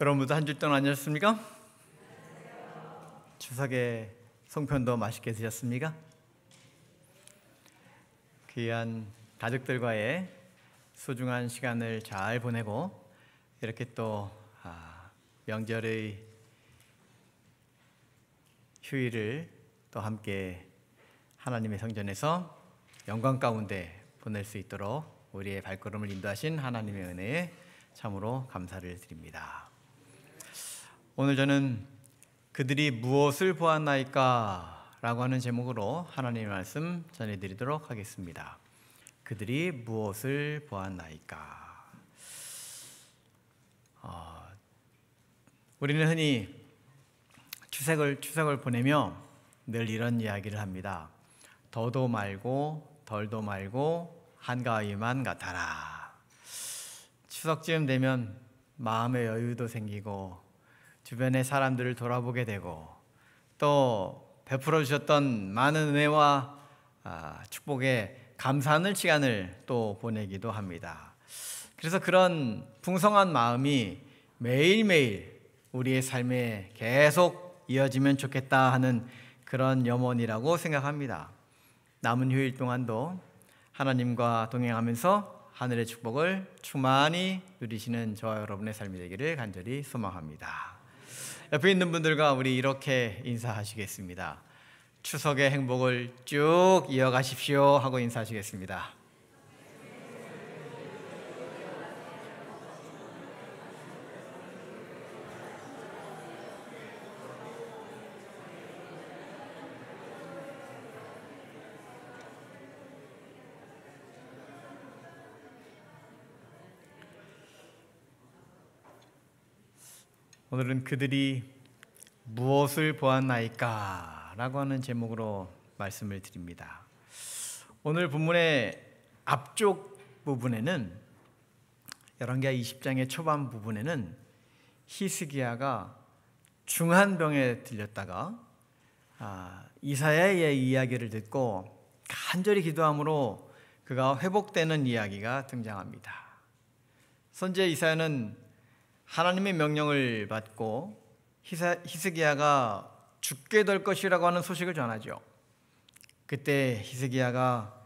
여러분 모두 한 주 동안 안녕하셨습니까? 추석에 송편도 맛있게 드셨습니까? 귀한 가족들과의 소중한 시간을 잘 보내고 이렇게 또 명절의 휴일을 또 함께 하나님의 성전에서 영광 가운데 보낼 수 있도록 우리의 발걸음을 인도하신 하나님의 은혜에 참으로 감사를 드립니다. 오늘 저는 그들이 무엇을 보았나이까? 라고 하는 제목으로 하나님의 말씀 전해드리도록 하겠습니다. 그들이 무엇을 보았나이까? 우리는 흔히 추석을 보내며 늘 이런 이야기를 합니다. 더도 말고 덜도 말고 한가위만 같아라. 추석쯤 되면 마음의 여유도 생기고 주변의 사람들을 돌아보게 되고 또 베풀어 주셨던 많은 은혜와 축복에 감사하는 시간을 또 보내기도 합니다. 그래서 그런 풍성한 마음이 매일매일 우리의 삶에 계속 이어지면 좋겠다 하는 그런 염원이라고 생각합니다. 남은 휴일 동안도 하나님과 동행하면서 하늘의 축복을 충만히 누리시는 저와 여러분의 삶이 되기를 간절히 소망합니다. 옆에 있는 분들과 우리 이렇게 인사하시겠습니다. 추석의 행복을 쭉 이어가십시오 하고 인사하시겠습니다. 오늘은 그들이 무엇을 보았나이까? 라고 하는 제목으로 말씀을 드립니다. 오늘 본문의 앞쪽 부분에는 열왕기하 20장의 초반 부분에는 히스기야가 중한 병에 들렸다가 이사야의 이야기를 듣고 간절히 기도함으로 그가 회복되는 이야기가 등장합니다. 선지자 이사야는 하나님의 명령을 받고 히스기야가 죽게 될 것이라고 하는 소식을 전하죠. 그때 히스기야가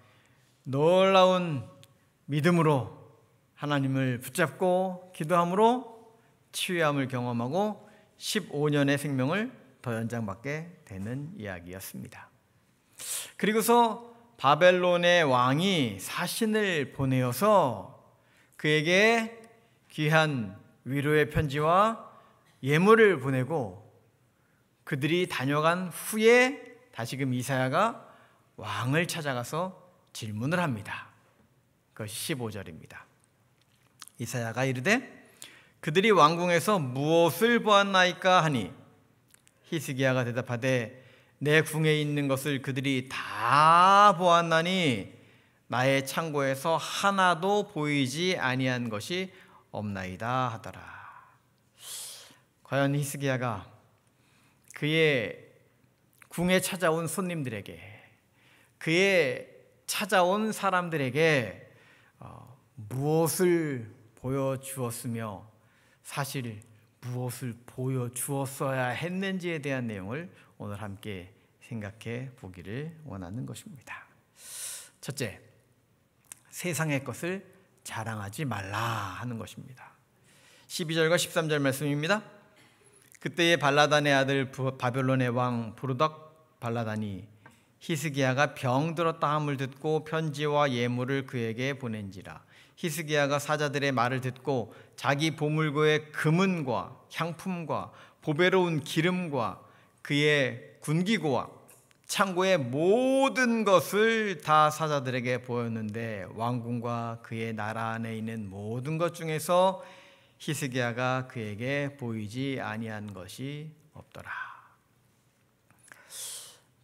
놀라운 믿음으로 하나님을 붙잡고 기도함으로 치유함을 경험하고 15년의 생명을 더 연장받게 되는 이야기였습니다. 그리고서 바벨론의 왕이 사신을 보내어서 그에게 귀한 위로의 편지와 예물을 보내고 그들이 다녀간 후에 다시금 이사야가 왕을 찾아가서 질문을 합니다. 그것이 15절입니다. 이사야가 이르되 그들이 왕궁에서 무엇을 보았나이까 하니 히스기야가 대답하되 내 궁에 있는 것을 그들이 다 보았나니 나의 창고에서 하나도 보이지 아니한 것이 없나이다 하더라. 과연 히스기야가 그의 궁에 찾아온 손님들에게 그의 찾아온 사람들에게 무엇을 보여주었으며 사실 무엇을 보여주었어야 했는지에 대한 내용을 오늘 함께 생각해 보기를 원하는 것입니다. 첫째, 세상의 것을 자랑하지 말라 하는 것입니다. 12절과 13절 말씀입니다. 그때의 발라단의 아들 바벨론의 왕 부르덕 발라단이 히스기야가 병들었다 함을 듣고 편지와 예물을 그에게 보낸지라. 히스기야가 사자들의 말을 듣고 자기 보물고의 금은과 향품과 보배로운 기름과 그의 군기고와 창고의 모든 것을 다 사자들에게 보였는데 왕궁과 그의 나라 안에 있는 모든 것 중에서 히스기야가 그에게 보이지 아니한 것이 없더라.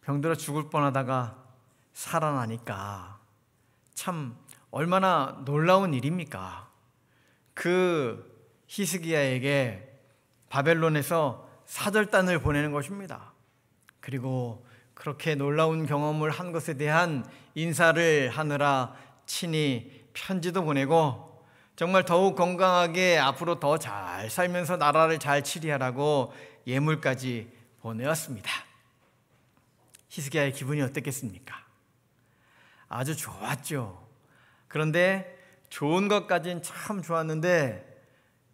병들어 죽을 뻔하다가 살아나니까 참 얼마나 놀라운 일입니까? 그 히스기야에게 바벨론에서 사절단을 보내는 것입니다. 그리고 그렇게 놀라운 경험을 한 것에 대한 인사를 하느라 친히 편지도 보내고 정말 더욱 건강하게 앞으로 더 잘 살면서 나라를 잘 치리하라고 예물까지 보내었습니다. 히스기야의 기분이 어땠겠습니까? 아주 좋았죠. 그런데 좋은 것까지는 참 좋았는데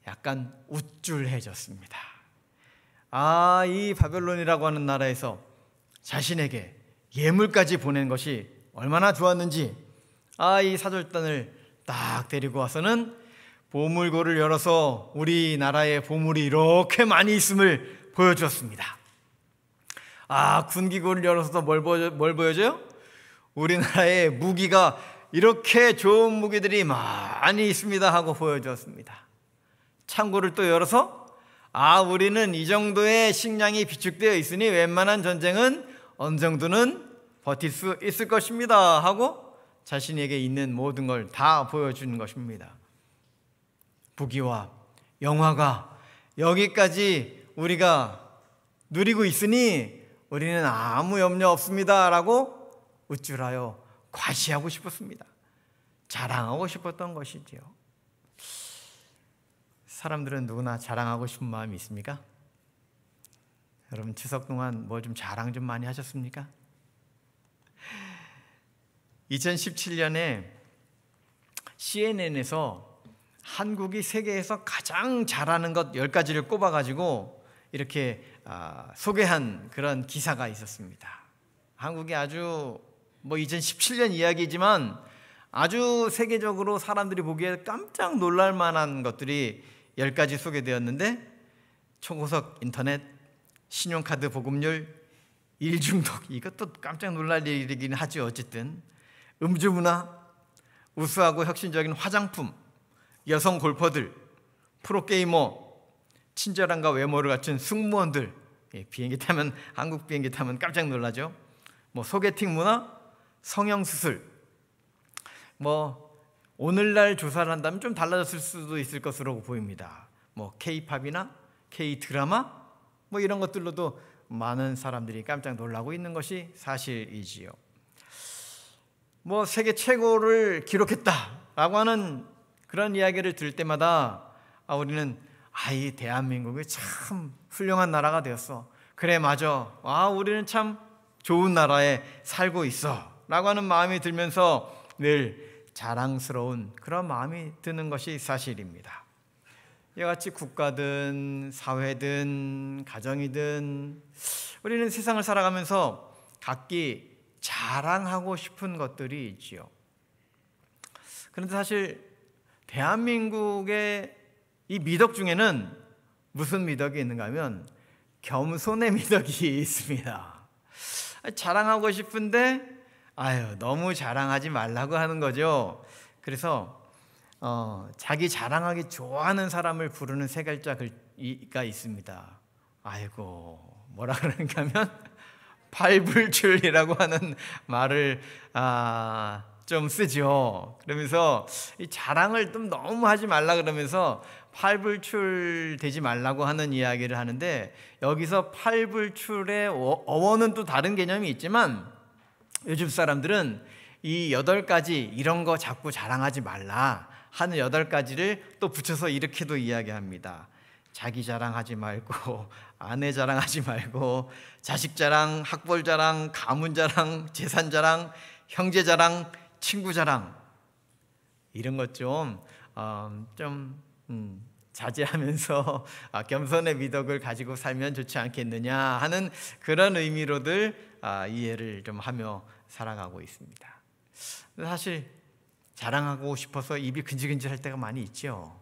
약간 우쭐해졌습니다. 이 바벨론이라고 하는 나라에서 자신에게 예물까지 보낸 것이 얼마나 좋았는지 이 사절단을 딱 데리고 와서는 보물고를 열어서 우리나라에 보물이 이렇게 많이 있음을 보여주었습니다. 군기고를 열어서 뭘 보여줘요? 우리나라에 무기가 이렇게 좋은 무기들이 많이 있습니다 하고 보여주었습니다. 창고를 또 열어서 우리는 이 정도의 식량이 비축되어 있으니 웬만한 전쟁은 어느 정도는 버틸 수 있을 것입니다 하고 자신에게 있는 모든 걸 다 보여주는 것입니다. 부귀와 영화가 여기까지 우리가 누리고 있으니 우리는 아무 염려 없습니다 라고 우쭐하여 과시하고 싶었습니다. 자랑하고 싶었던 것이지요. 사람들은 누구나 자랑하고 싶은 마음이 있습니까? 여러분 추석 동안 뭐 좀 자랑 좀 많이 하셨습니까? 2017년에 CNN에서 한국이 세계에서 가장 잘하는 것 10가지를 꼽아가지고 이렇게 소개한 그런 기사가 있었습니다. 한국이 아주 2017년 이야기지만 아주 세계적으로 사람들이 보기에 깜짝 놀랄 만한 것들이 10가지 소개되었는데 초고속 인터넷, 신용카드 보급률, 일중독, 이것도 깜짝 놀랄 일이긴 하죠. 어쨌든 음주문화, 우수하고 혁신적인 화장품, 여성 골퍼들, 프로게이머, 친절함과 외모를 갖춘 승무원들, 비행기 타면 한국 비행기 타면 깜짝 놀라죠. 소개팅 문화, 성형수술, 오늘날 조사를 한다면 좀 달라졌을 수도 있을 것으로 보입니다. K-팝이나 K-드라마 이런 것들로도 많은 사람들이 깜짝 놀라고 있는 것이 사실이지요. 세계 최고를 기록했다라고 하는 그런 이야기를 들을 때마다 우리는 이 대한민국이 참 훌륭한 나라가 되었어. 그래 맞아. 우리는 참 좋은 나라에 살고 있어 라고 하는 마음이 들면서 늘 자랑스러운 그런 마음이 드는 것이 사실입니다. 이와 같이 국가든 사회든 가정이든 우리는 세상을 살아가면서 각기 자랑하고 싶은 것들이 있지요. 그런데 사실 대한민국의 이 미덕 중에는 무슨 미덕이 있는가 하면 겸손의 미덕이 있습니다. 자랑하고 싶은데 너무 자랑하지 말라고 하는 거죠. 그래서 자기 자랑하기 좋아하는 사람을 부르는 세 글자가 있습니다. 뭐라 그러는가 하면 팔불출이라고 하는 말을 좀 쓰죠. 그러면서 이 자랑을 좀 너무 하지 말라 그러면서 팔불출 되지 말라고 하는 이야기를 하는데, 여기서 팔불출의 어원은 또 다른 개념이 있지만 요즘 사람들은 이 8가지 이런 거 자꾸 자랑하지 말라 하는 8가지를 또 붙여서 이렇게도 이야기합니다. 자기 자랑하지 말고, 아내 자랑하지 말고, 자식 자랑, 학벌 자랑, 가문 자랑, 재산 자랑, 형제 자랑, 친구 자랑, 이런 것 좀 자제하면서 겸손의 미덕을 가지고 살면 좋지 않겠느냐 하는 그런 의미로들 이해를 좀 하며 살아가고 있습니다. 사실 자랑하고 싶어서 입이 근질근질할 때가 많이 있죠.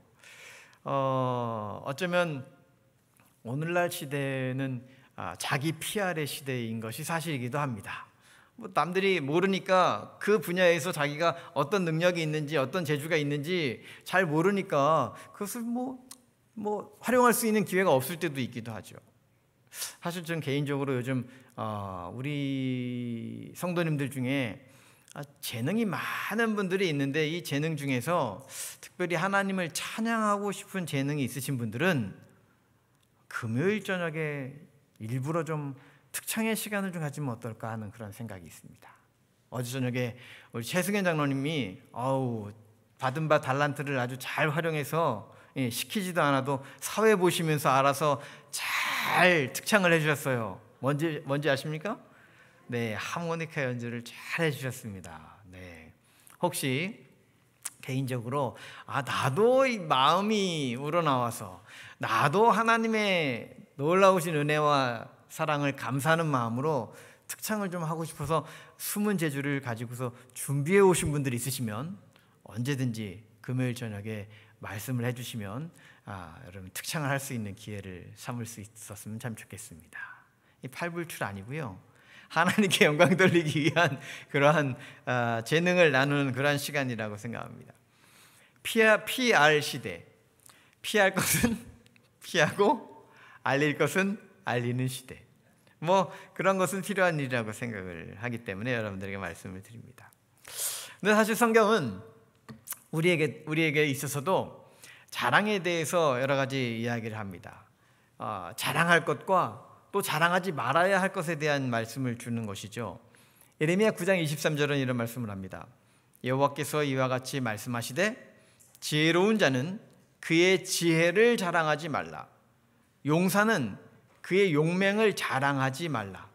어쩌면 오늘날 시대는 자기 PR의 시대인 것이 사실이기도 합니다. 남들이 모르니까 그 분야에서 자기가 어떤 능력이 있는지 어떤 재주가 있는지 잘 모르니까 그것을 활용할 수 있는 기회가 없을 때도 있기도 하죠. 사실 저는 개인적으로 요즘 우리 성도님들 중에 재능이 많은 분들이 있는데, 이 재능 중에서 특별히 하나님을 찬양하고 싶은 재능이 있으신 분들은 금요일 저녁에 일부러 좀 특창의 시간을 좀 가지면 어떨까 하는 그런 생각이 있습니다. 어제 저녁에 우리 최승현 장로님이 받은 바 달란트를 아주 잘 활용해서 시키지도 않아도 사회 보시면서 알아서 잘 특창을 해주셨어요. 뭔지 아십니까? 네, 하모니카 연주를 잘 해주셨습니다. 네, 혹시 개인적으로 나도 이 마음이 우러나와서 나도 하나님의 놀라우신 은혜와 사랑을 감사하는 마음으로 특창을 좀 하고 싶어서 숨은 재주를 가지고서 준비해 오신 분들이 있으시면 언제든지 금요일 저녁에 말씀을 해주시면 여러분 특창을 할 수 있는 기회를 삼을 수 있었으면 참 좋겠습니다. 이 팔불출 아니고요, 하나님께 영광 돌리기 위한 그러한 재능을 나누는 그러한 시간이라고 생각합니다. PR 시대, 피할 것은 피하고 알릴 것은 알리는 시대, 뭐 그런 것은 필요한 일이라고 생각을 하기 때문에 여러분들에게 말씀을 드립니다. 근데 사실 성경은 우리에게 있어서도 자랑에 대해서 여러 가지 이야기를 합니다. 자랑할 것과 또 자랑하지 말아야 할 것에 대한 말씀을 주는 것이죠. 예레미야 9장 23절은 이런 말씀을 합니다. 여호와께서 이와 같이 말씀하시되 지혜로운 자는 그의 지혜를 자랑하지 말라. 용사는 그의 용맹을 자랑하지 말라.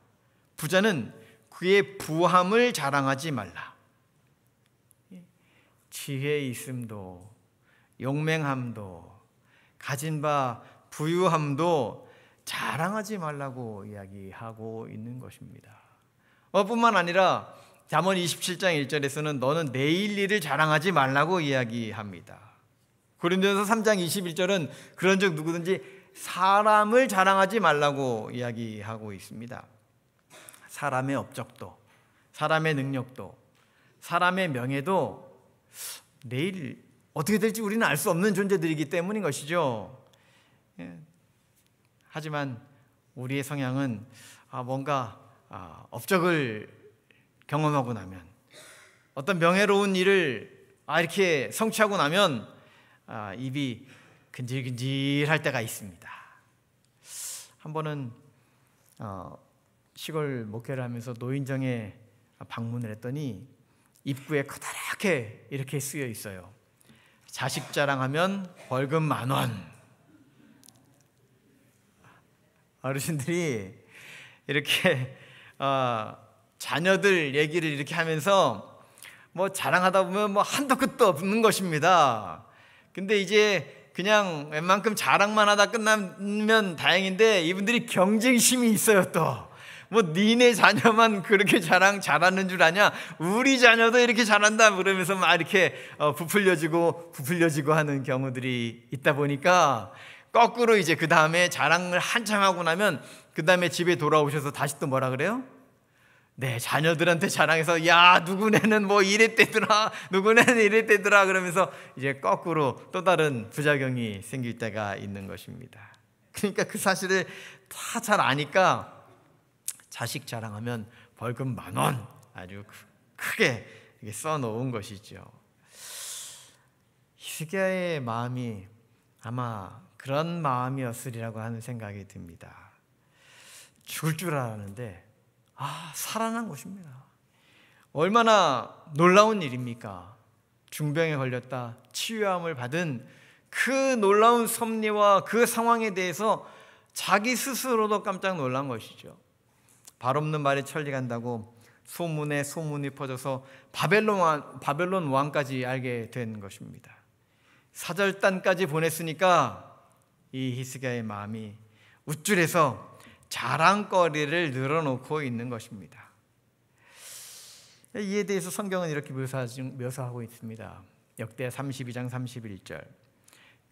부자는 그의 부함을 자랑하지 말라. 지혜 있음도 용맹함도 가진 바 부유함도 자랑하지 말라고 이야기하고 있는 것입니다. 뿐만 아니라 잠언 27장 1절에서는 너는 내일 일을 자랑하지 말라고 이야기합니다. 고린도전서 3장 21절은 그런즉 누구든지 사람을 자랑하지 말라고 이야기하고 있습니다. 사람의 업적도, 사람의 능력도, 사람의 명예도 내일 어떻게 될지 우리는 알 수 없는 존재들이기 때문인 것이죠. 하지만 우리의 성향은 뭔가 업적을 경험하고 나면, 어떤 명예로운 일을 이렇게 성취하고 나면 입이 근질근질할 때가 있습니다. 한 번은 시골 목회를 하면서 노인정에 방문을 했더니 입구에 커다랗게 이렇게 쓰여 있어요. 자식 자랑하면 벌금 10,000원. 어르신들이 이렇게 자녀들 얘기를 이렇게 하면서 뭐 자랑하다 보면 뭐 한도 끝도 없는 것입니다. 근데 이제 그냥 웬만큼 자랑만 하다 끝나면 다행인데 이분들이 경쟁심이 있어요. 또 뭐 니네 자녀만 그렇게 잘하는 줄 아냐, 우리 자녀도 이렇게 잘한다 그러면서 막 이렇게 부풀려지고 하는 경우들이 있다 보니까 거꾸로 이제 그 다음에 자랑을 한참 하고 나면 그 다음에 집에 돌아오셔서 다시 또 뭐라 그래요? 네, 자녀들한테 자랑해서 야 누구네는 뭐 이랬대더라, 누구네는 이랬대더라 그러면서 이제 거꾸로 또 다른 부작용이 생길 때가 있는 것입니다. 그러니까 그 사실을 다 잘 아니까 자식 자랑하면 벌금 10,000원 아주 크게 써놓은 것이죠. 히스기야의 마음이 아마 그런 마음이었으리라고 하는 생각이 듭니다. 죽을 줄 알았는데 살아난 것입니다. 얼마나 놀라운 일입니까? 중병에 걸렸다 치유함을 받은 그 놀라운 섭리와 그 상황에 대해서 자기 스스로도 깜짝 놀란 것이죠. 발 없는 말에 천리 간다고 소문에 소문이 퍼져서 바벨론 왕까지 알게 된 것입니다. 사절단까지 보냈으니까 이 히스기야의 마음이 우쭐해서 자랑거리를 늘어놓고 있는 것입니다. 이에 대해서 성경은 이렇게 묘사하고 있습니다. 역대 32장 31절.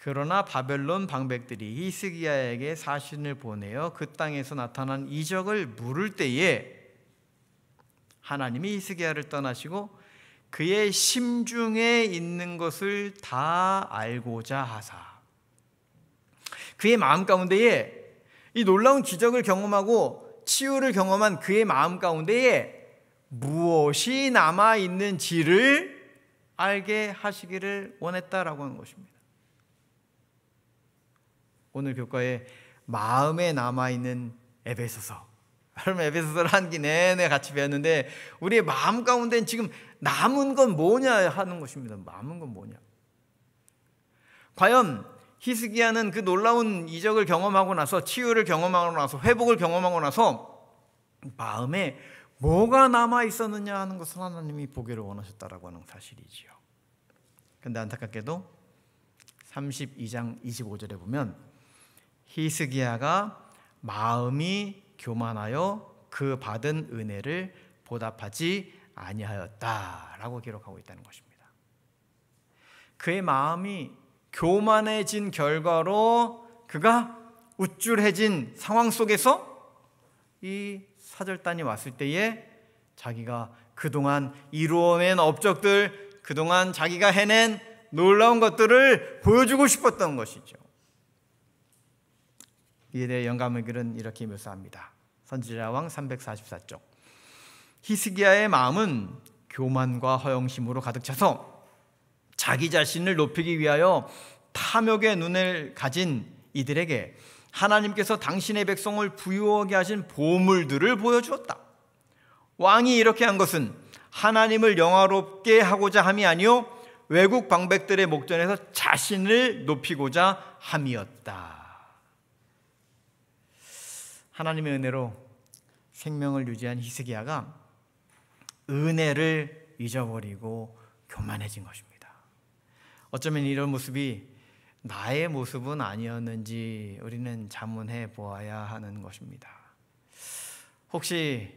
그러나 바벨론 방백들이 히스기야에게 사신을 보내어 그 땅에서 나타난 이적을 물을 때에 하나님이 히스기야를 떠나시고 그의 심중에 있는 것을 다 알고자 하사, 그의 마음 가운데에 이 놀라운 기적을 경험하고 치유를 경험한 그의 마음 가운데에 무엇이 남아있는지를 알게 하시기를 원했다라고 하는 것입니다. 오늘 교과에 마음에 남아있는 에베소서, 여러분 에베소서를 한 기 내내 같이 배웠는데 우리의 마음 가운데는 지금 남은 건 뭐냐 하는 것입니다. 남은 건 뭐냐? 과연 히스기야는 그 놀라운 이적을 경험하고 나서, 치유를 경험하고 나서, 회복을 경험하고 나서 마음에 뭐가 남아 있었느냐 하는 것을 하나님이 보기를 원하셨다라고 하는 사실이지요. 그런데 안타깝게도 32장 25절에 보면 히스기야가 마음이 교만하여 그 받은 은혜를 보답하지 아니하였다라고 기록하고 있다는 것입니다. 그의 마음이 교만해진 결과로 그가 우쭐해진 상황 속에서 이 사절단이 왔을 때에 자기가 그동안 이루어낸 업적들, 그동안 자기가 해낸 놀라운 것들을 보여주고 싶었던 것이죠. 이에 대해 영감의 글은 이렇게 묘사합니다. 선지자왕 344쪽. 히스기야의 마음은 교만과 허영심으로 가득 차서 자기 자신을 높이기 위하여 탐욕의 눈을 가진 이들에게 하나님께서 당신의 백성을 부유하게 하신 보물들을 보여주었다. 왕이 이렇게 한 것은 하나님을 영화롭게 하고자 함이 아니요 외국 방백들의 목전에서 자신을 높이고자 함이었다. 하나님의 은혜로 생명을 유지한 히스기야가 은혜를 잊어버리고 교만해진 것입니다. 어쩌면 이런 모습이 나의 모습은 아니었는지 우리는 자문해 보아야 하는 것입니다. 혹시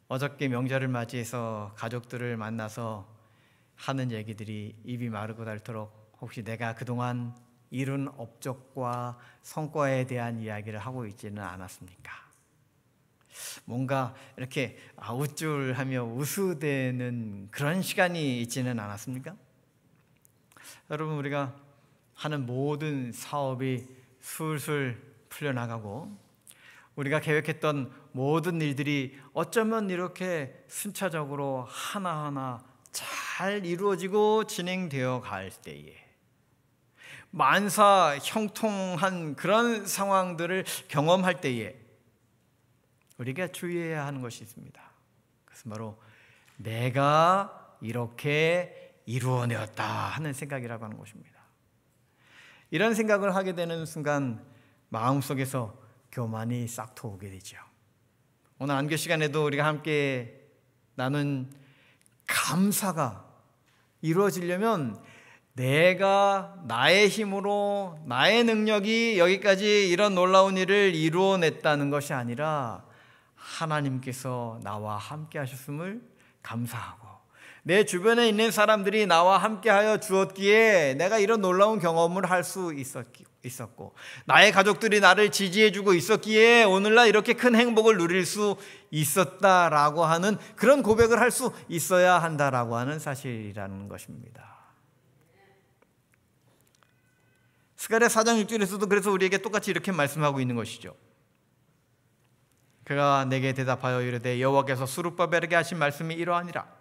어저께 명절을 맞이해서 가족들을 만나서 하는 얘기들이 입이 마르고 닳도록 혹시 내가 그동안 이룬 업적과 성과에 대한 이야기를 하고 있지는 않았습니까? 뭔가 이렇게 우쭐하며 우스대는 그런 시간이 있지는 않았습니까? 여러분, 우리가 하는 모든 사업이 술술 풀려나가고 우리가 계획했던 모든 일들이 어쩌면 이렇게 순차적으로 하나하나 잘 이루어지고 진행되어 갈 때에 만사 형통한 그런 상황들을 경험할 때에 우리가 주의해야 하는 것이 있습니다. 그것은 바로 내가 이렇게 이루어내었다 하는 생각이라고 하는 것입니다. 이런 생각을 하게 되는 순간 마음속에서 교만이 싹트오게 되죠. 오늘 안교 시간에도 우리가 함께 나눈 감사가 이루어지려면 내가 나의 힘으로 나의 능력이 여기까지 이런 놀라운 일을 이루어냈다는 것이 아니라 하나님께서 나와 함께 하셨음을 감사하고 내 주변에 있는 사람들이 나와 함께하여 주었기에 내가 이런 놀라운 경험을 할 수 있었고 나의 가족들이 나를 지지해주고 있었기에 오늘날 이렇게 큰 행복을 누릴 수 있었다라고 하는 그런 고백을 할 수 있어야 한다라고 하는 사실이라는 것입니다. 스가랴 4장 6절에서도 그래서 우리에게 똑같이 이렇게 말씀하고 있는 것이죠. 그가 내게 대답하여 이르되 여호와께서 스룹바벨에게 하신 말씀이 이러하니라.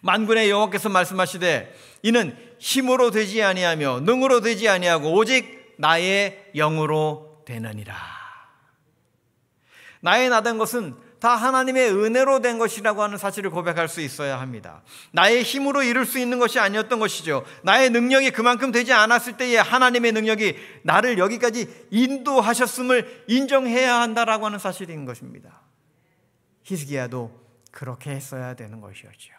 만군의 여호와께서 말씀하시되 이는 힘으로 되지 아니하며 능으로 되지 아니하고 오직 나의 영으로 되느니라. 나의 나된 것은 다 하나님의 은혜로 된 것이라고 하는 사실을 고백할 수 있어야 합니다. 나의 힘으로 이룰 수 있는 것이 아니었던 것이죠. 나의 능력이 그만큼 되지 않았을 때에 하나님의 능력이 나를 여기까지 인도하셨음을 인정해야 한다라고 하는 사실인 것입니다. 히스기야도 그렇게 했어야 되는 것이었죠.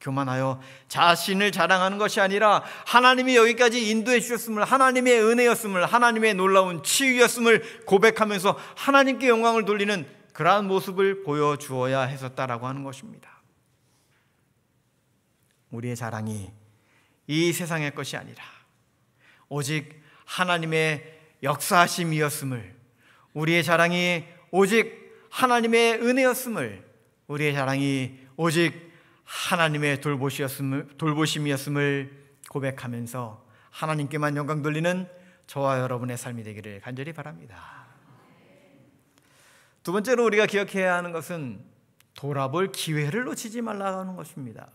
교만하여 자신을 자랑하는 것이 아니라 하나님이 여기까지 인도해 주셨음을, 하나님의 은혜였음을, 하나님의 놀라운 치유였음을 고백하면서 하나님께 영광을 돌리는 그러한 모습을 보여주어야 했었다라고 하는 것입니다. 우리의 자랑이 이 세상의 것이 아니라 오직 하나님의 역사하심이었음을, 우리의 자랑이 오직 하나님의 은혜였음을, 우리의 자랑이 오직 하나님의 돌보심이었음을 고백하면서 하나님께만 영광 돌리는 저와 여러분의 삶이 되기를 간절히 바랍니다. 두 번째로 우리가 기억해야 하는 것은 돌아볼 기회를 놓치지 말라는 것입니다.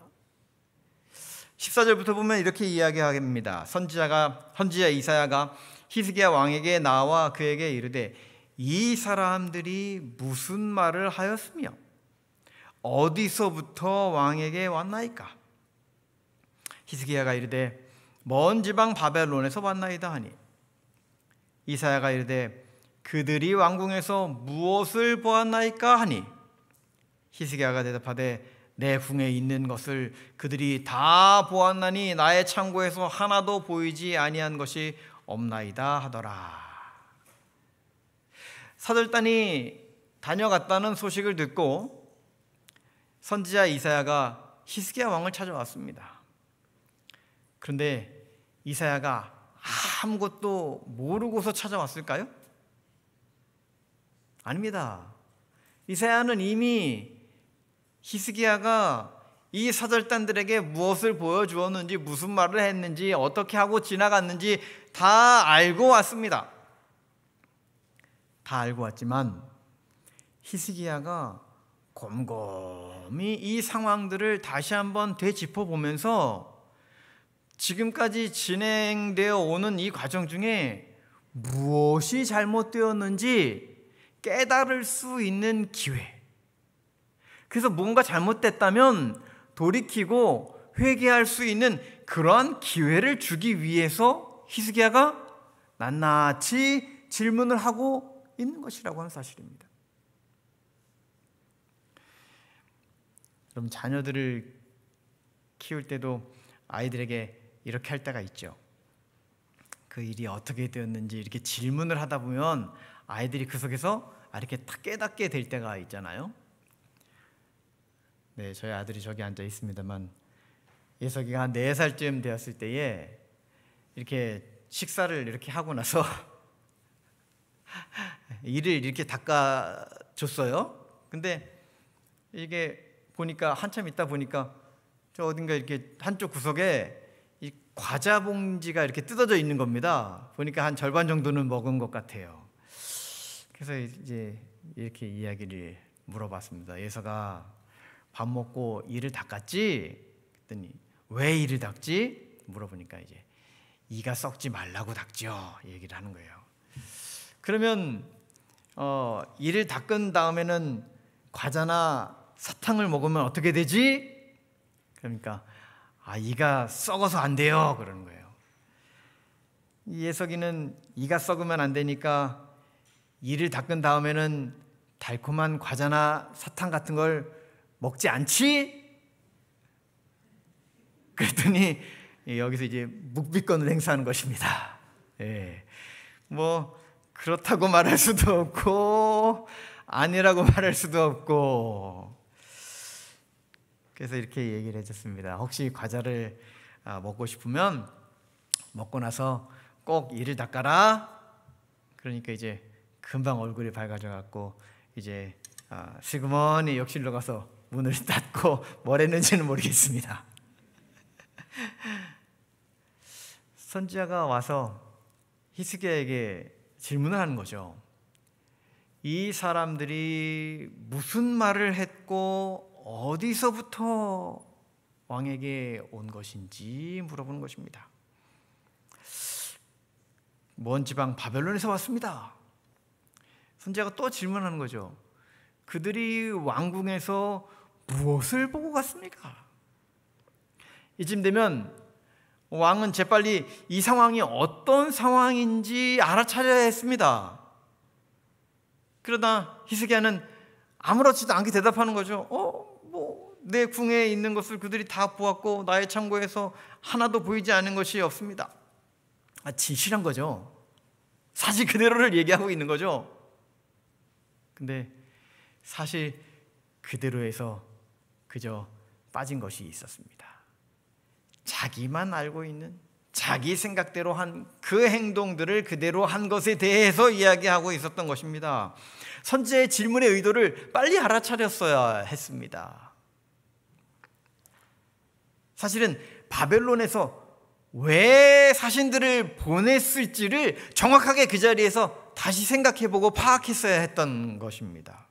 14절부터 보면 이렇게 이야기합니다. 선지자 이사야가 히스기야 왕에게 나와 그에게 이르되 이 사람들이 무슨 말을 하였으며 어디서부터 왕에게 왔나이까? 히스기야가 이르되 먼 지방 바벨론에서 왔나이다 하니 이사야가 이르되 그들이 왕궁에서 무엇을 보았나이까 하니 히스기야가 대답하되 내 궁에 있는 것을 그들이 다 보았나니 나의 창고에서 하나도 보이지 아니한 것이 없나이다 하더라. 사절단이 다녀갔다는 소식을 듣고 선지자 이사야가 히스기야 왕을 찾아왔습니다. 그런데 이사야가 아무것도 모르고서 찾아왔을까요? 아닙니다. 이사야는 이미 히스기야가 이 사절단들에게 무엇을 보여주었는지, 무슨 말을 했는지, 어떻게 하고 지나갔는지 다 알고 왔습니다. 다 알고 왔지만 히스기야가 곰곰이 이 상황들을 다시 한번 되짚어 보면서 지금까지 진행되어 오는 이 과정 중에 무엇이 잘못되었는지 깨달을 수 있는 기회, 그래서 뭔가 잘못됐다면 돌이키고 회개할 수 있는 그러한 기회를 주기 위해서 히스기야가 낱낱이 질문을 하고 있는 것이라고 하는 사실입니다. 여러분, 자녀들을 키울 때도 아이들에게 이렇게 할 때가 있죠. 그 일이 어떻게 되었는지 이렇게 질문을 하다 보면 아이들이 그 속에서 이렇게 딱 깨닫게 될 때가 있잖아요. 네, 저희 아들이 저기 앉아 있습니다만 예석이가 한 4살쯤 되었을 때에 이렇게 식사를 이렇게 하고 나서 이를 이렇게 닦아줬어요. 근데 이게 보니까 한참 있다 보니까 저 어딘가 이렇게 한쪽 구석에 이 과자 봉지가 이렇게 뜯어져 있는 겁니다. 보니까 한 절반 정도는 먹은 것 같아요. 그래서 이제 이렇게 이야기를 물어봤습니다. 예서가 밥 먹고 이를 닦았지? 그랬더니 왜 이를 닦지? 물어보니까 이제 이가 썩지 말라고 닦죠. 얘기를 하는 거예요. 그러면 이를 닦은 다음에는 과자나 사탕을 먹으면 어떻게 되지? 그러니까 이가 썩어서 안 돼요. 그러는 거예요. 예석이는 이가 썩으면 안 되니까 이를 닦은 다음에는 달콤한 과자나 사탕 같은 걸 먹지 않지? 그랬더니 여기서 이제 묵비권을 행사하는 것입니다. 예. 뭐 그렇다고 말할 수도 없고 아니라고 말할 수도 없고, 그래서 이렇게 얘기를 해줬습니다. 혹시 과자를 먹고 싶으면 먹고 나서 꼭 이를 닦아라. 그러니까 이제 금방 얼굴이 밝아져 갖고 이제 슬그머니 욕실로 가서 문을 닫고 뭘 했는지는 모르겠습니다. 선지자가 와서 히스기야에게 질문을 하는 거죠. 이 사람들이 무슨 말을 했고 어디서부터 왕에게 온 것인지 물어보는 것입니다. 먼 지방 바벨론에서 왔습니다. 선지자가 또 질문하는 거죠. 그들이 왕궁에서 무엇을 보고 갔습니까? 이쯤 되면 왕은 재빨리 이 상황이 어떤 상황인지 알아차려야 했습니다. 그러다 히스기야는 아무렇지도 않게 대답하는 거죠. 내 궁에 있는 것을 그들이 다 보았고 나의 창고에서 하나도 보이지 않은 것이 없습니다. 진실한 거죠. 사실 그대로를 얘기하고 있는 거죠. 근데 사실 그대로에서 그저 빠진 것이 있었습니다. 자기만 알고 있는, 자기 생각대로 한 그 행동들을 그대로 한 것에 대해서 이야기하고 있었던 것입니다. 선지자의 질문의 의도를 빨리 알아차렸어야 했습니다. 사실은 바벨론에서 왜 사신들을 보냈을지를 정확하게 그 자리에서 다시 생각해보고 파악했어야 했던 것입니다.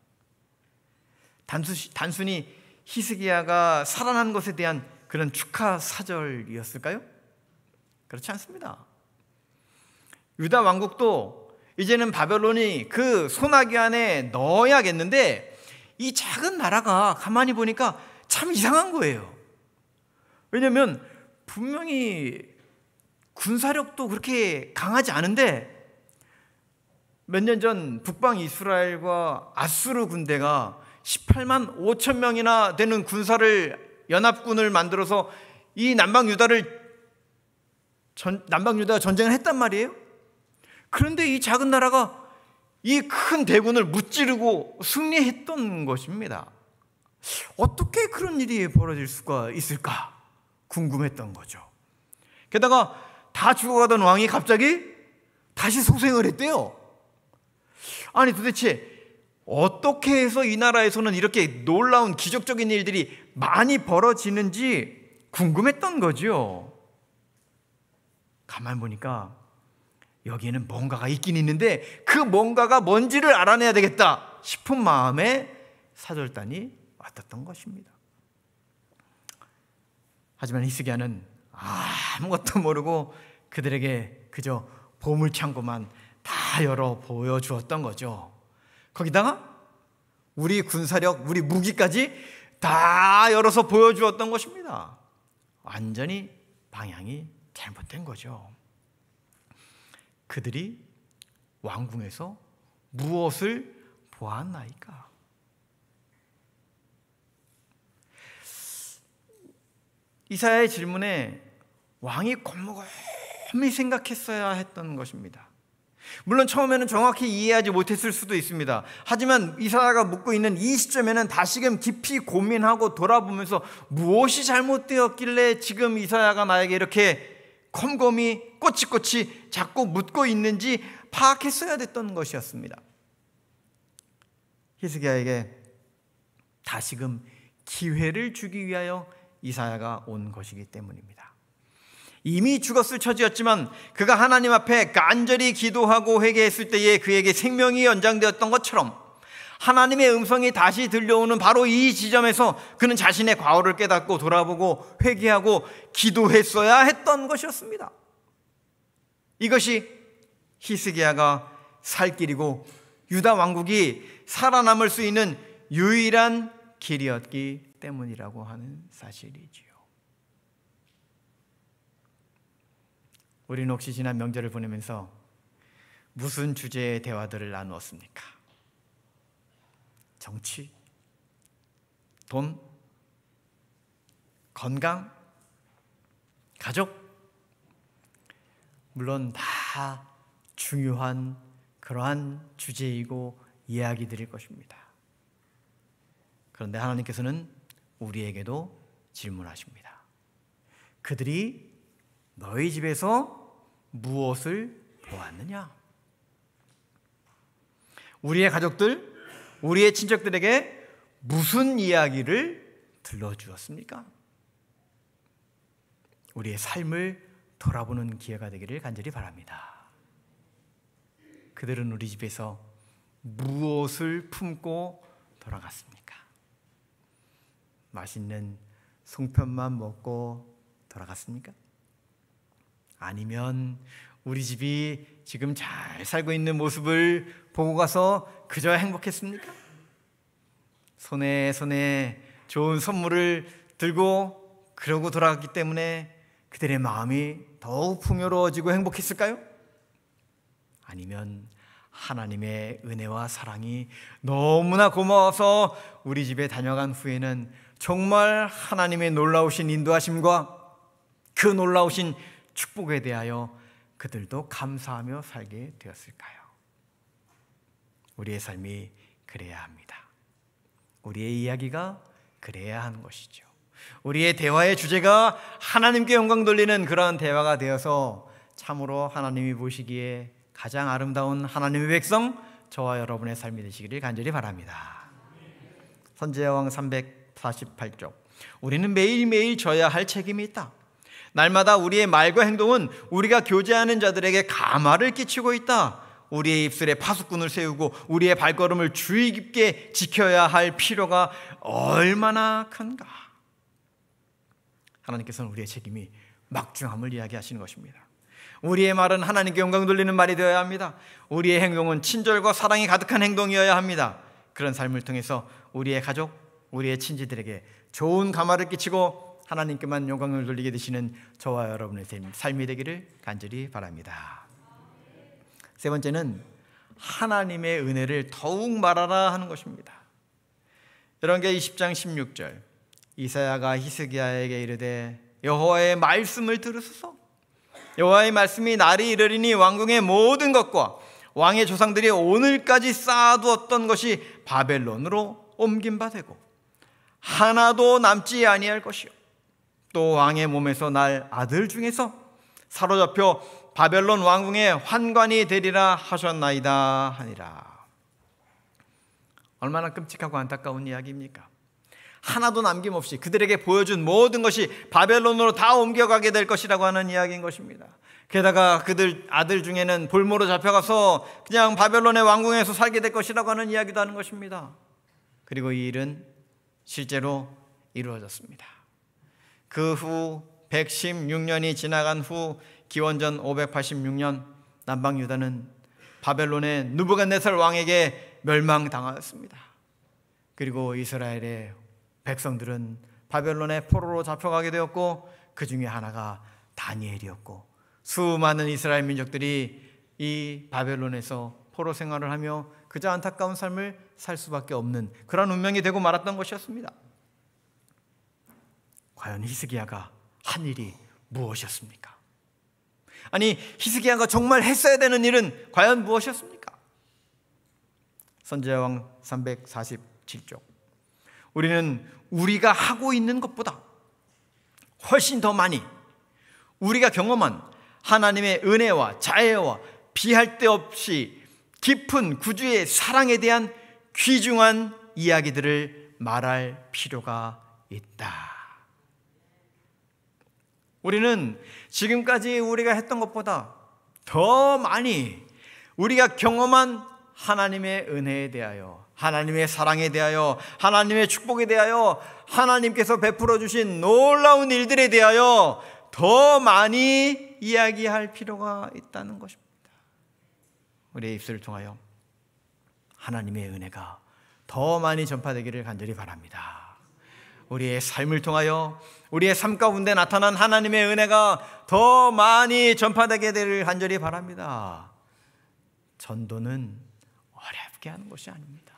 단순히 히스기야가 살아난 것에 대한 그런 축하 사절이었을까요? 그렇지 않습니다. 유다 왕국도 이제는 바벨론이 그 소나기 안에 넣어야겠는데 이 작은 나라가 가만히 보니까 참 이상한 거예요. 왜냐하면 분명히 군사력도 그렇게 강하지 않은데 몇 년 전 북방 이스라엘과 아수르 군대가 18만 5천 명이나 되는 군사를 연합군을 만들어서 이 남방 유다가 전쟁을 했단 말이에요. 그런데 이 작은 나라가 이 큰 대군을 무찌르고 승리했던 것입니다. 어떻게 그런 일이 벌어질 수가 있을까 궁금했던 거죠. 게다가 다 죽어가던 왕이 갑자기 다시 소생을 했대요. 아니 도대체 어떻게 해서 이 나라에서는 이렇게 놀라운 기적적인 일들이 많이 벌어지는지 궁금했던 거죠. 가만 보니까 여기에는 뭔가가 있긴 있는데 그 뭔가가 뭔지를 알아내야 되겠다 싶은 마음에 사절단이 왔던 것입니다. 하지만 히스기야는 아무것도 모르고 그들에게 그저 보물창고만 다 열어 보여주었던 거죠. 거기다가 우리 군사력, 우리 무기까지 다 열어서 보여주었던 것입니다. 완전히 방향이 잘못된 거죠. 그들이 왕궁에서 무엇을 보았나이까? 이사야의 질문에 왕이 곰곰이 생각했어야 했던 것입니다. 물론 처음에는 정확히 이해하지 못했을 수도 있습니다. 하지만 이사야가 묻고 있는 이 시점에는 다시금 깊이 고민하고 돌아보면서 무엇이 잘못되었길래 지금 이사야가 나에게 이렇게 곰곰이 꼬치꼬치 자꾸 묻고 있는지 파악했어야 됐던 것이었습니다. 히스기야에게 다시금 기회를 주기 위하여 이사야가 온 것이기 때문입니다. 이미 죽었을 처지였지만 그가 하나님 앞에 간절히 기도하고 회개했을 때에 그에게 생명이 연장되었던 것처럼 하나님의 음성이 다시 들려오는 바로 이 지점에서 그는 자신의 과오를 깨닫고 돌아보고 회개하고 기도했어야 했던 것이었습니다. 이것이 히스기야가 살 길이고 유다 왕국이 살아남을 수 있는 유일한 길이었기 때문이라고 하는 사실이지요. 우리는 혹시 지난 명절을 보내면서 무슨 주제의 대화들을 나누었습니까? 정치, 돈, 건강, 가족, 물론 다 중요한 그러한 주제이고 이야기들일 것입니다. 그런데 하나님께서는 우리에게도 질문하십니다. 그들이 너희 집에서 무엇을 보았느냐? 우리의 가족들, 우리의 친척들에게 무슨 이야기를 들려주었습니까? 우리의 삶을 돌아보는 기회가 되기를 간절히 바랍니다. 그들은 우리 집에서 무엇을 품고 돌아갔습니까? 맛있는 송편만 먹고 돌아갔습니까? 아니면 우리 집이 지금 잘 살고 있는 모습을 보고 가서 그저 행복했습니까? 손에 좋은 선물을 들고 그러고 돌아갔기 때문에 그들의 마음이 더욱 풍요로워지고 행복했을까요? 아니면 하나님의 은혜와 사랑이 너무나 고마워서 우리 집에 다녀간 후에는 정말 하나님의 놀라우신 인도하심과 그 놀라우신 축복에 대하여 그들도 감사하며 살게 되었을까요? 우리의 삶이 그래야 합니다. 우리의 이야기가 그래야 하는 것이죠. 우리의 대화의 주제가 하나님께 영광 돌리는 그러한 대화가 되어서 참으로 하나님이 보시기에 가장 아름다운 하나님의 백성 저와 여러분의 삶이 되시기를 간절히 바랍니다. 선지자왕 348쪽. 우리는 매일매일 져야 할 책임이 있다. 날마다 우리의 말과 행동은 우리가 교제하는 자들에게 가마를 끼치고 있다. 우리의 입술에 파수꾼을 세우고 우리의 발걸음을 주의 깊게 지켜야 할 필요가 얼마나 큰가. 하나님께서는 우리의 책임이 막중함을 이야기하시는 것입니다. 우리의 말은 하나님께 영광 돌리는 말이 되어야 합니다. 우리의 행동은 친절과 사랑이 가득한 행동이어야 합니다. 그런 삶을 통해서 우리의 가족, 우리의 친지들에게 좋은 감화를 끼치고 하나님께만 영광을 돌리게 되시는 저와 여러분의 삶이 되기를 간절히 바랍니다. 세 번째는 하나님의 은혜를 더욱 말하라 하는 것입니다. 열왕기하 20장 16절, 이사야가 히스기야에게 이르되 여호와의 말씀을 들으소서. 여호와의 말씀이 날이 이르리니 왕궁의 모든 것과 왕의 조상들이 오늘까지 쌓아두었던 것이 바벨론으로 옮긴 바 되고 하나도 남지 아니할 것이요 또 왕의 몸에서 날 아들 중에서 사로잡혀 바벨론 왕궁의 환관이 되리라 하셨나이다 하니라. 얼마나 끔찍하고 안타까운 이야기입니까? 하나도 남김없이 그들에게 보여준 모든 것이 바벨론으로 다 옮겨가게 될 것이라고 하는 이야기인 것입니다. 게다가 그들 아들 중에는 볼모로 잡혀가서 그냥 바벨론의 왕궁에서 살게 될 것이라고 하는 이야기도 하는 것입니다. 그리고 이 일은 실제로 이루어졌습니다. 그 후 116년이 지나간 후 기원전 586년 남방 유다는 바벨론의 느부갓네살 왕에게 멸망당하였습니다. 그리고 이스라엘의 백성들은 바벨론의 포로로 잡혀가게 되었고 그 중에 하나가 다니엘이었고 수많은 이스라엘 민족들이 이 바벨론에서 포로 생활을 하며 그저 안타까운 삶을 살 수밖에 없는 그런 운명이 되고 말았던 것이었습니다. 과연 히스기야가 한 일이 무엇이었습니까? 아니, 히스기야가 정말 했어야 되는 일은 과연 무엇이었습니까? 선지자왕 347쪽, 우리는 우리가 하고 있는 것보다 훨씬 더 많이 우리가 경험한 하나님의 은혜와 자애와 비할 데 없이 깊은 구주의 사랑에 대한 귀중한 이야기들을 말할 필요가 있다. 우리는 지금까지 우리가 했던 것보다 더 많이 우리가 경험한 하나님의 은혜에 대하여, 하나님의 사랑에 대하여, 하나님의 축복에 대하여, 하나님께서 베풀어 주신 놀라운 일들에 대하여 더 많이 이야기할 필요가 있다는 것입니다. 우리의 입술을 통하여 하나님의 은혜가 더 많이 전파되기를 간절히 바랍니다. 우리의 삶을 통하여 우리의 삶 가운데 나타난 하나님의 은혜가 더 많이 전파되게 되기를 간절히 바랍니다. 전도는 어렵게 하는 것이 아닙니다.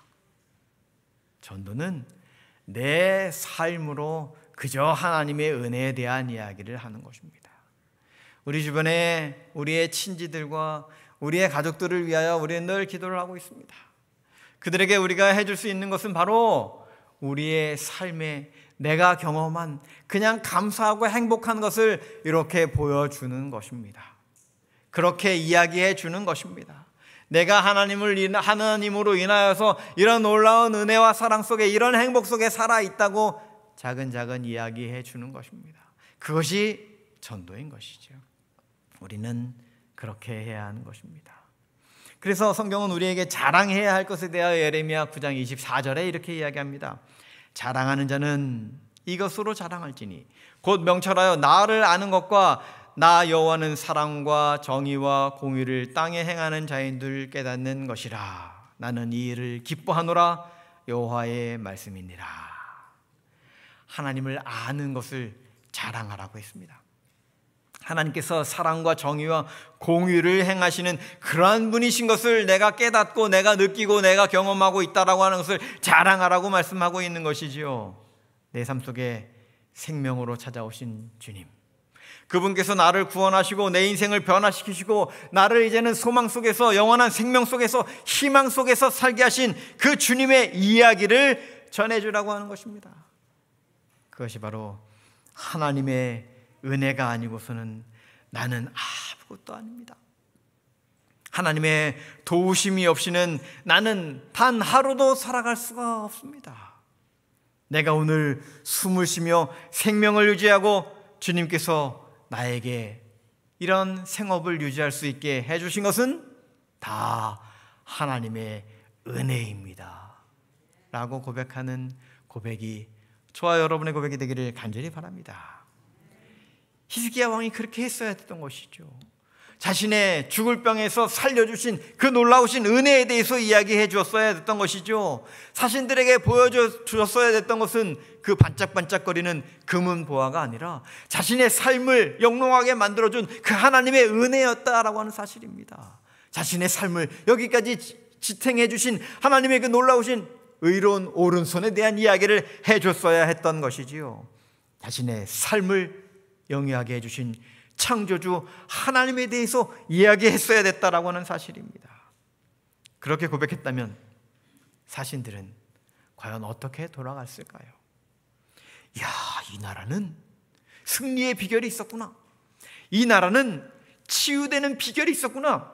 전도는 내 삶으로 그저 하나님의 은혜에 대한 이야기를 하는 것입니다. 우리 주변에 우리의 친지들과 우리의 가족들을 위하여 우리는 늘 기도를 하고 있습니다. 그들에게 우리가 해줄 수 있는 것은 바로 우리의 삶에 내가 경험한 그냥 감사하고 행복한 것을 이렇게 보여주는 것입니다. 그렇게 이야기해 주는 것입니다. 내가 하나님으로 인하여서 이런 놀라운 은혜와 사랑 속에, 이런 행복 속에 살아있다고 작은 이야기해 주는 것입니다. 그것이 전도인 것이죠. 우리는 그렇게 해야 하는 것입니다. 그래서 성경은 우리에게 자랑해야 할 것에 대하여 예레미야 9장 24절에 이렇게 이야기합니다. 자랑하는 자는 이것으로 자랑할지니 곧 명철하여 나를 아는 것과 나 여호와는 사랑과 정의와 공의를 땅에 행하는 자인 줄 깨닫는 것이라. 나는 이 일을 기뻐하노라. 여호와의 말씀이니라. 하나님을 아는 것을 자랑하라고 했습니다. 하나님께서 사랑과 정의와 공의를 행하시는 그러한 분이신 것을 내가 깨닫고 내가 느끼고 내가 경험하고 있다라고 하는 것을 자랑하라고 말씀하고 있는 것이지요. 내 삶 속에 생명으로 찾아오신 주님, 그분께서 나를 구원하시고 내 인생을 변화시키시고 나를 이제는 소망 속에서, 영원한 생명 속에서, 희망 속에서 살게 하신 그 주님의 이야기를 전해주라고 하는 것입니다. 그것이 바로 하나님의 은혜가 아니고서는 나는 아무것도 아닙니다. 하나님의 도우심이 없이는 나는 단 하루도 살아갈 수가 없습니다. 내가 오늘 숨을 쉬며 생명을 유지하고 주님께서 나에게 이런 생업을 유지할 수 있게 해주신 것은 다 하나님의 은혜입니다 라고 고백하는 고백이 저와 여러분의 고백이 되기를 간절히 바랍니다. 히스기야 왕이 그렇게 했어야 했던 것이죠. 자신의 죽을 병에서 살려주신 그 놀라우신 은혜에 대해서 이야기해 주었어야 됐던 것이죠. 자신들에게 보여주었어야 됐던 것은 그 반짝반짝거리는 금은 보화가 아니라 자신의 삶을 영롱하게 만들어준 그 하나님의 은혜였다라고 하는 사실입니다. 자신의 삶을 여기까지 지탱해 주신 하나님의 그 놀라우신 의로운 오른손에 대한 이야기를 해줬어야 했던 것이지요. 자신의 삶을 영위하게 해주신 창조주 하나님에 대해서 이야기했어야 됐다라고 하는 사실입니다. 그렇게 고백했다면 자신들은 과연 어떻게 돌아갔을까요? 이야, 이 나라는 승리의 비결이 있었구나. 이 나라는 치유되는 비결이 있었구나.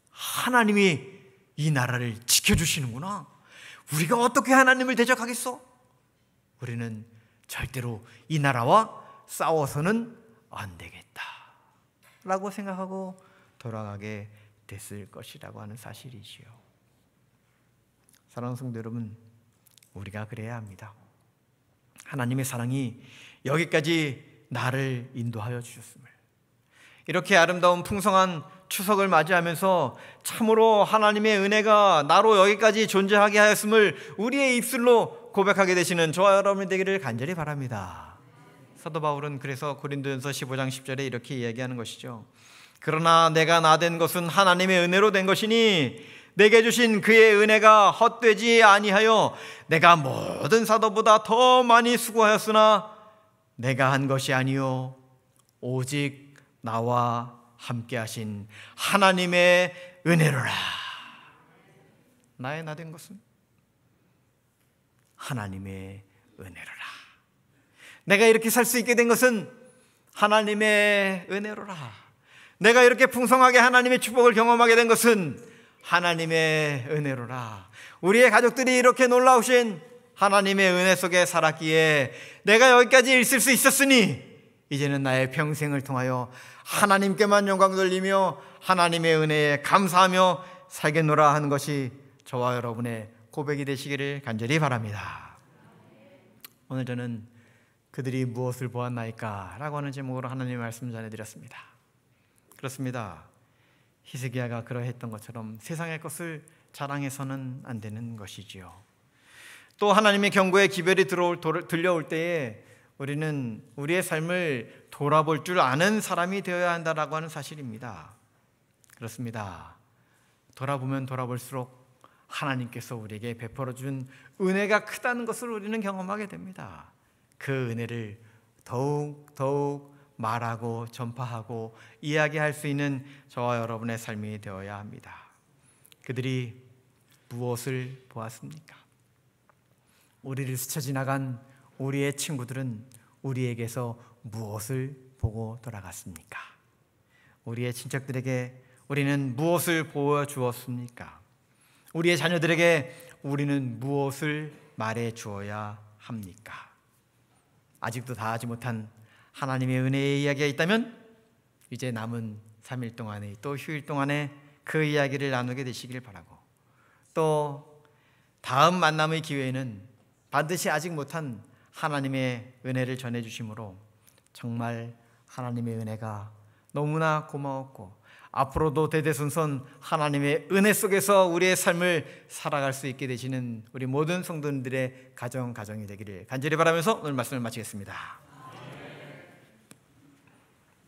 하나님이 이 나라를 지켜주시는구나. 우리가 어떻게 하나님을 대적하겠어? 우리는 절대로 이 나라와 싸워서는 안 되겠다 라고 생각하고 돌아가게 됐을 것이라고 하는 사실이지요. 사랑하는 성도 여러분, 우리가 그래야 합니다. 하나님의 사랑이 여기까지 나를 인도하여 주셨음을, 이렇게 아름다운 풍성한 추석을 맞이하면서 참으로 하나님의 은혜가 나로 여기까지 존재하게 하였음을 우리의 입술로 고백하게 되시는 저와 여러분이 되기를 간절히 바랍니다. 사도 바울은 그래서 고린도전서 15장 10절에 이렇게 이야기하는 것이죠. 그러나 내가 나된 것은 하나님의 은혜로 된 것이니 내게 주신 그의 은혜가 헛되지 아니하여 내가 모든 사도보다 더 많이 수고하였으나 내가 한 것이 아니요 오직 나와 함께 하신 하나님의 은혜로라. 나의 나된 것은 하나님의 은혜로라. 내가 이렇게 살 수 있게 된 것은 하나님의 은혜로라. 내가 이렇게 풍성하게 하나님의 축복을 경험하게 된 것은 하나님의 은혜로라. 우리의 가족들이 이렇게 놀라우신 하나님의 은혜 속에 살았기에 내가 여기까지 있을 수 있었으니 이제는 나의 평생을 통하여 하나님께만 영광 돌리며 하나님의 은혜에 감사하며 살겠노라 하는 것이 저와 여러분의 고백이 되시기를 간절히 바랍니다. 오늘 저는 그들이 무엇을 보았나이까 라고 하는 제목으로 하나님의 말씀을 전해드렸습니다. 그렇습니다. 히스기야가 그러했던 것처럼 세상의 것을 자랑해서는 안 되는 것이지요. 또 하나님의 경고의 기별이 들려올 때에 우리는 우리의 삶을 돌아볼 줄 아는 사람이 되어야 한다라고 하는 사실입니다. 그렇습니다. 돌아보면 돌아볼수록 하나님께서 우리에게 베풀어 준 은혜가 크다는 것을 우리는 경험하게 됩니다. 그 은혜를 더욱 말하고 전파하고 이야기할 수 있는 저와 여러분의 삶이 되어야 합니다. 그들이 무엇을 보았습니까? 우리를 스쳐 지나간 우리의 친구들은 우리에게서 무엇을 보고 돌아갔습니까? 우리의 친척들에게 우리는 무엇을 보여주었습니까? 우리의 자녀들에게 우리는 무엇을 말해주어야 합니까? 아직도 다 하지 못한 하나님의 은혜의 이야기가 있다면 이제 남은 3일 동안에 또 휴일 동안에 그 이야기를 나누게 되시길 바라고, 또 다음 만남의 기회에는 반드시 아직 못한 하나님의 은혜를 전해주심으로 정말 하나님의 은혜가 너무나 고마웠고 앞으로도 대대손손 하나님의 은혜 속에서 우리의 삶을 살아갈 수 있게 되시는 우리 모든 성도님들의 가정이 되기를 간절히 바라면서 오늘 말씀을 마치겠습니다.